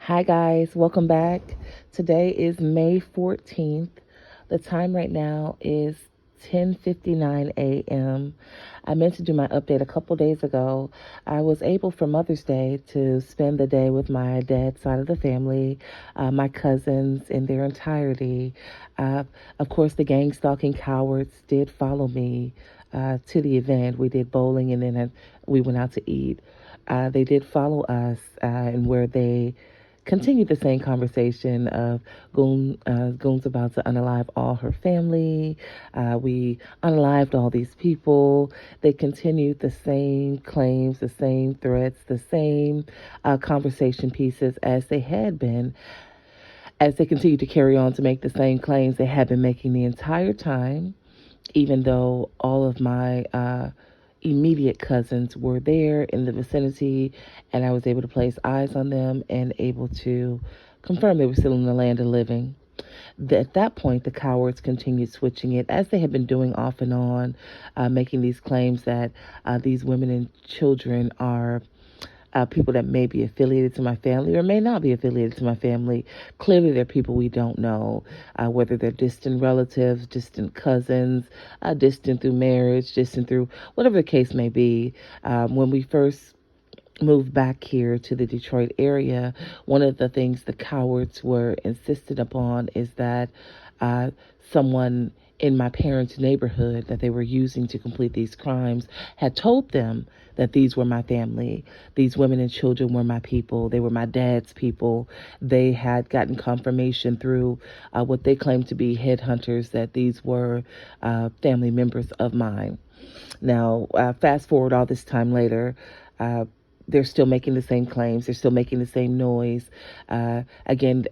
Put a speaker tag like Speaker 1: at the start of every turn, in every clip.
Speaker 1: Hi, guys. Welcome back. Today is May 14th. The time right now is 10:59 a.m. I meant to do my update a couple days ago. I was able for Mother's Day to spend the day with my dad's side of the family, my cousins in their entirety. Uh, of course, the gang stalking cowards did follow me to the event. We did bowling and then we went out to eat. They did follow us and where they continued the same conversation of Goon's about to unalive all her family. We unalived all these people. They continued the same claims, the same threats, the same conversation pieces as they had been, as they continued to carry on to make the same claims they had been making the entire time, even though all of my immediate cousins were there in the vicinity and I was able to place eyes on them and able to confirm they were still in the land of living. At that point, the cowards continued switching it, as they had been doing off and on, making these claims that these women and children are people that may be affiliated to my family or may not be affiliated to my family. Clearly, they're people we don't know, whether they're distant relatives, distant cousins, distant through marriage, distant through whatever the case may be. When we first moved back here to the Detroit area, one of the things the cowards were insistent upon is that uh, someone in my parents' neighborhood that they were using to complete these crimes had told them that these were my family. These women and children were my people. They were my dad's people. They had gotten confirmation through what they claimed to be headhunters that these were family members of mine. Now, fast forward all this time later, they're still making the same claims. They're still making the same noise. Again,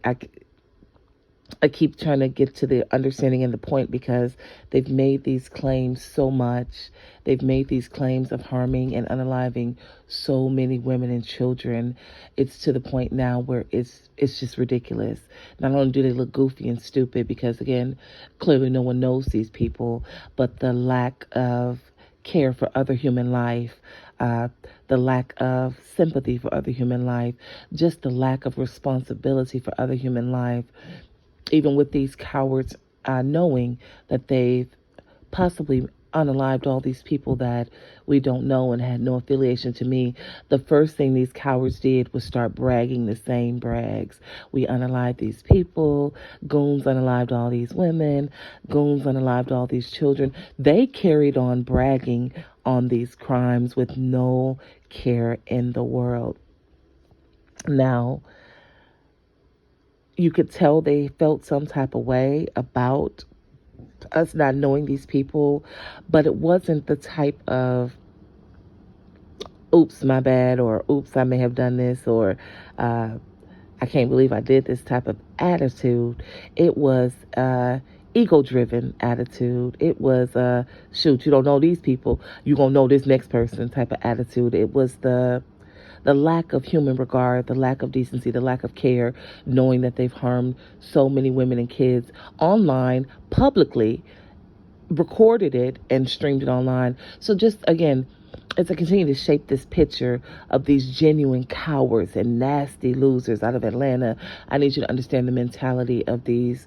Speaker 1: I keep trying to get to the understanding and the point because they've made these claims so much. They've made these claims of harming and unaliving so many women and children. It's to the point now where it's just ridiculous. Not only do they look goofy and stupid because, again, clearly no one knows these people, but the lack of care for other human life, uh, the lack of sympathy for other human life, just the lack of responsibility for other human life, even with these cowards knowing that they've possibly unalived all these people that we don't know and had no affiliation to me. The first thing these cowards did was start bragging the same brags. We unalived these people. Goons unalived all these women. Goons unalived all these children. They carried on bragging on these crimes with no care in the world. Now, you could tell they felt some type of way about us not knowing these people, but it wasn't the type of oops, my bad, or oops, I may have done this, or I can't believe I did this type of attitude. It was ego driven attitude. It was shoot, you don't know these people, you gonna know this next person type of attitude. It was the lack of human regard, the lack of decency, the lack of care, knowing that they've harmed so many women and kids online, publicly, recorded it and streamed it online. So just again, as I continue to shape this picture of these genuine cowards and nasty losers out of Atlanta, I need you to understand the mentality of these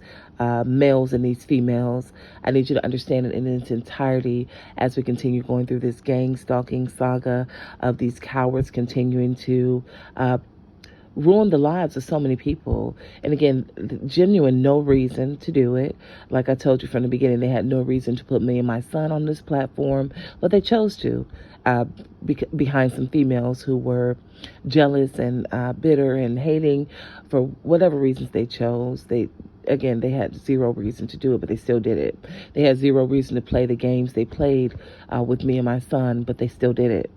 Speaker 1: males and these females. I need you to understand it in its entirety as we continue going through this gang stalking saga of these cowards continuing to ruined the lives of so many people. And again, genuine no reason to do it. Like I told you from the beginning, they had no reason to put me and my son on this platform, but they chose to, behind some females who were jealous and bitter and hating for whatever reasons they chose. They had zero reason to do it, but they still did it. They had zero reason to play the games they played with me and my son, but they still did it.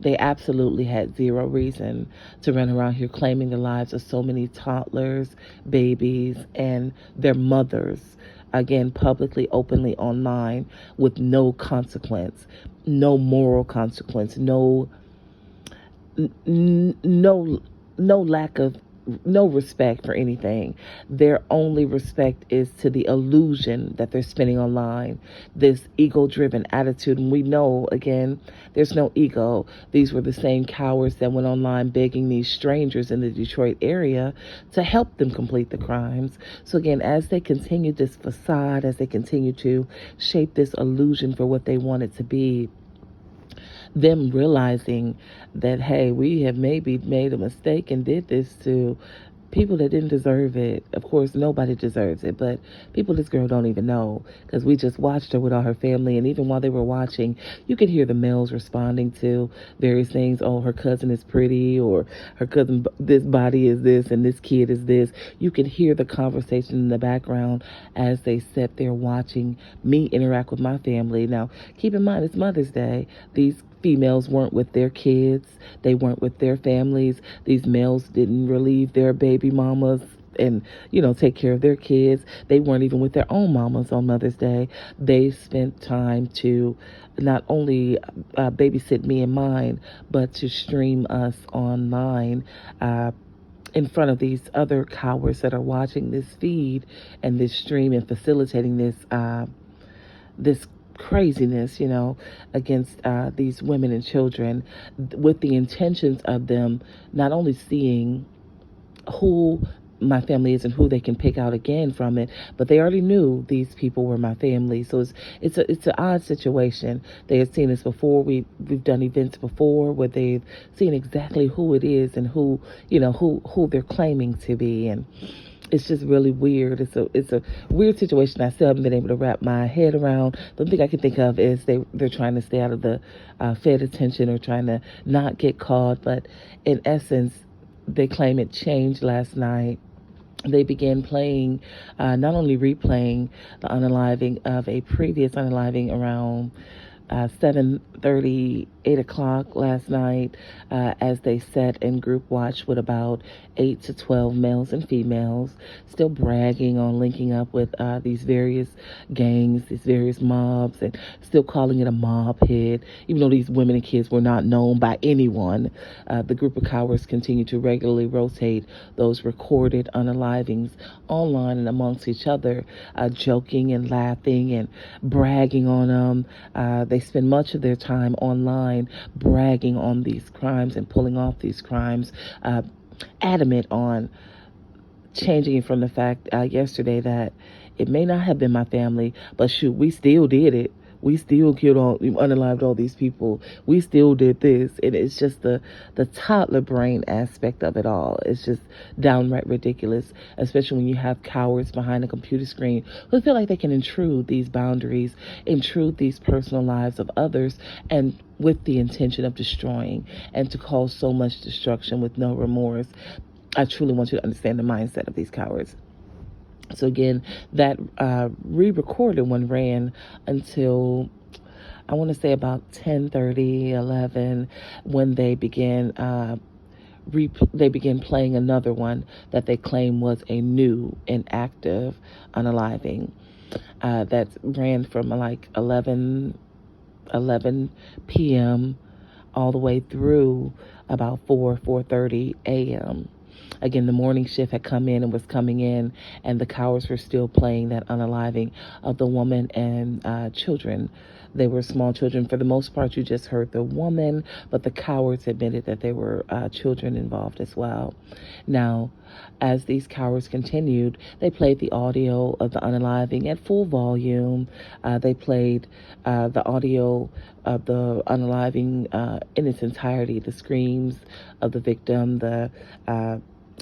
Speaker 1: They absolutely had zero reason to run around here claiming the lives of so many toddlers, babies, and their mothers. Again, publicly, openly, online, with no consequence, no moral consequence, no lack of no respect for anything. Their only respect is to the illusion that they're spinning online, this ego-driven attitude. And we know, again, there's no ego. These were the same cowards that went online begging these strangers in the Detroit area to help them complete the crimes. So again, as they continue this facade, as they continue to shape this illusion for what they want it to be, them realizing that, hey, we have maybe made a mistake and did this to people that didn't deserve it. Of course, nobody deserves it, but people this girl don't even know, because we just watched her with all her family, and even while they were watching, you could hear the males responding to various things. Oh, her cousin is pretty, or her cousin, this body is this, and this kid is this. You could hear the conversation in the background as they sat there watching me interact with my family. Now, keep in mind, it's Mother's Day. These females weren't with their kids. They weren't with their families. These males didn't relieve their baby mamas and, take care of their kids. They weren't even with their own mamas on Mother's Day. They spent time to not only babysit me and mine, but to stream us online in front of these other cowards that are watching this feed and this stream and facilitating this craziness, against these women and children, with the intentions of them not only seeing who my family is and who they can pick out again from it, but they already knew these people were my family. So it's an odd situation. They had seen us before. We've done events before where they've seen exactly who it is and who they're claiming to be, and it's just really weird. It's a weird situation. I still haven't been able to wrap my head around. The only thing I can think of is they're trying to stay out of the Fed attention, or trying to not get caught. But in essence, they claim it changed last night. They began playing, not only replaying the unaliving of a previous unaliving around 7:30, 8 o'clock last night, as they sat and group watched with about 8 to 12 males and females, still bragging on linking up with these various gangs, these various mobs, and still calling it a mob hit, even though these women and kids were not known by anyone. The group of cowards continue to regularly rotate those recorded unalivings online and amongst each other, joking and laughing and bragging on them. They spend much of their time online bragging on these crimes and pulling off these crimes, adamant on changing it from the fact yesterday that it may not have been my family, but shoot, we still did it. We still unalived all these people. We still did this. And it's just the toddler brain aspect of it all. It's just downright ridiculous, especially when you have cowards behind a computer screen who feel like they can intrude these boundaries, intrude these personal lives of others, and with the intention of destroying, and to cause so much destruction with no remorse. I truly want you to understand the mindset of these cowards. So again, that re-recorded one ran until, I want to say, about 10:30, 11, when they began playing another one that they claim was a new and active unaliving that ran from like 11 p.m. all the way through about 4:30 a.m. Again, the morning shift had come in and was coming in, and the cowards were still playing that unaliving of the woman and children. They were small children. For the most part, you just heard the woman, but the cowards admitted that there were children involved as well. Now, as these cowards continued, they played the audio of the unaliving at full volume. They played the audio of the unaliving in its entirety, the screams of the victim, the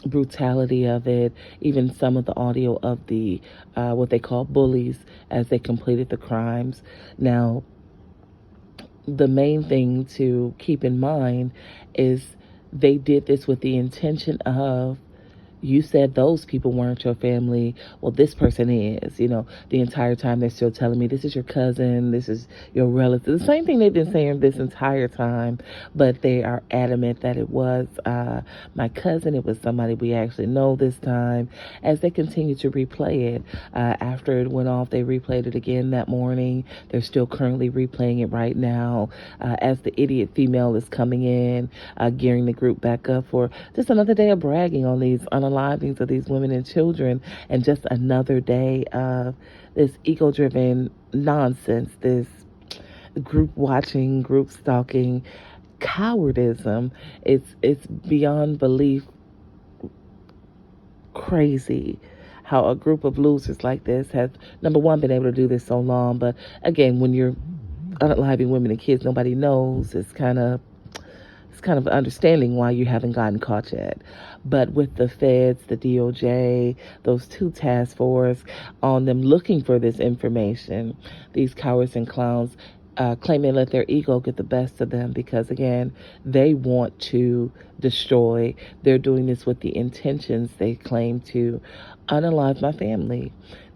Speaker 1: brutality of it, even some of the audio of the what they call bullies as they completed the crimes. Now, the main thing to keep in mind is they did this with the intention of You said those people weren't your family. Well, this person is. The entire time they're still telling me, this is your cousin, this is your relative. The same thing they've been saying this entire time, but they are adamant that it was my cousin. It was somebody we actually know this time. As they continue to replay it, after it went off, they replayed it again that morning. They're still currently replaying it right now, as the idiot female is coming in, gearing the group back up for just another day of bragging on these unalivings of these women and children, and just another day of this ego-driven nonsense, this group watching, group stalking, cowardism. It's beyond belief crazy how a group of losers like this has, number one, been able to do this so long. But again, when you're unaliving women and kids, nobody knows. It's kind of understanding why you haven't gotten caught yet. But with the feds, the DOJ, those two task force on them looking for this information, these cowards and clowns claim they let their ego get the best of them because, again, they want to destroy. They're doing this with the intentions, they claim, to unalive my family,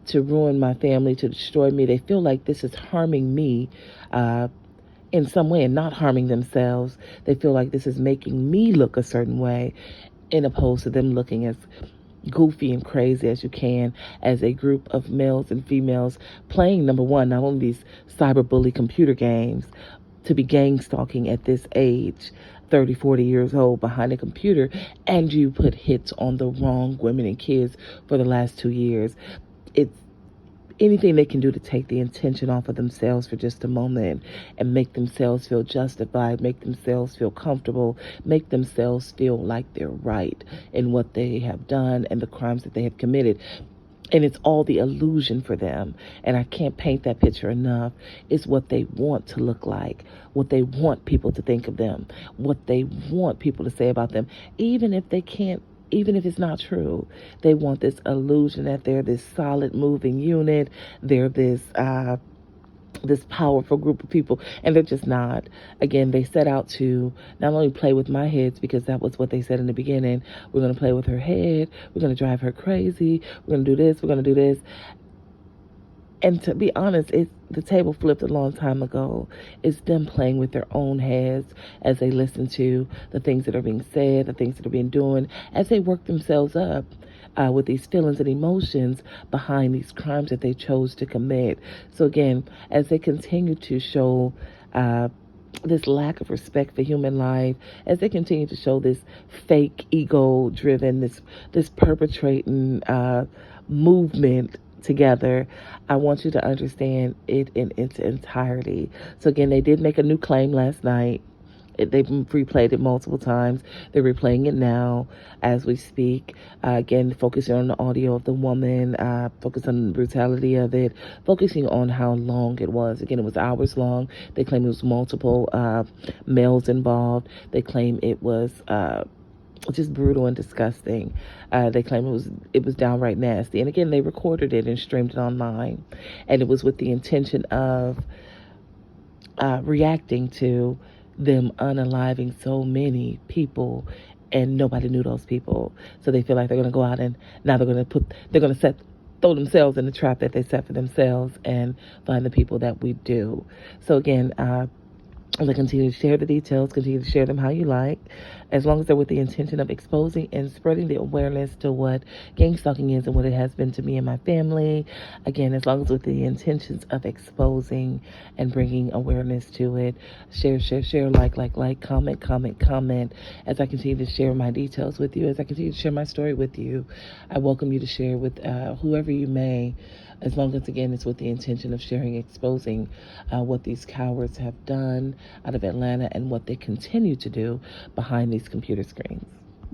Speaker 1: to ruin my family, to destroy me. They feel like this is harming me in some way and not harming themselves. They feel like this is making me look a certain way, in opposed to them looking as goofy and crazy as you can, as a group of males and females playing, number one, not only these cyberbully computer games, to be gang stalking at this age, 30, 40 years old, behind a computer, and you put hits on the wrong women and kids for the last 2 years. It's anything they can do to take the attention off of themselves for just a moment and make themselves feel justified, make themselves feel comfortable, make themselves feel like they're right in what they have done and the crimes that they have committed. And it's all the illusion for them. And I can't paint that picture enough. It's what they want to look like, what they want people to think of them, what they want people to say about them, even if it's not true. They want this illusion that they're this solid moving unit. They're this powerful group of people, and they're just not. Again, they set out to not only play with my heads, because that was what they said in the beginning. We're going to play with her head. We're going to drive her crazy. We're going to do this. We're going to do this. And to be honest, the table flipped a long time ago. It's them playing with their own heads as they listen to the things that are being said, the things that are being done, as they work themselves up with these feelings and emotions behind these crimes that they chose to commit. So again, as they continue to show this lack of respect for human life, as they continue to show this fake ego-driven, this perpetrating movement together, I want you to understand it in its entirety. So again, they did make a new claim last night. They've replayed it multiple times. They're replaying it now as we speak. Again, focusing on the audio of the woman, focusing on the brutality of it, focusing on how long it was. Again, it was hours long. They claim it was multiple males involved. They claim it was just brutal and disgusting. They claim it was downright nasty. And again, they recorded it and streamed it online. And it was with the intention of reacting to them unaliving so many people, and nobody knew those people. So they feel like they're going to go out and now they're going to throw themselves in the trap that they set for themselves and find the people that we do. So again, as I continue to share the details, continue to share them how you like, as long as they're with the intention of exposing and spreading the awareness to what gang stalking is and what it has been to me and my family. Again, as long as with the intentions of exposing and bringing awareness to it. Share, like, comment. As I continue to share my details with you, as I continue to share my story with you, I welcome you to share with whoever you may, as long as, again, it's with the intention of sharing, exposing what these cowards have done out of Atlanta and what they continue to do behind these computer screens.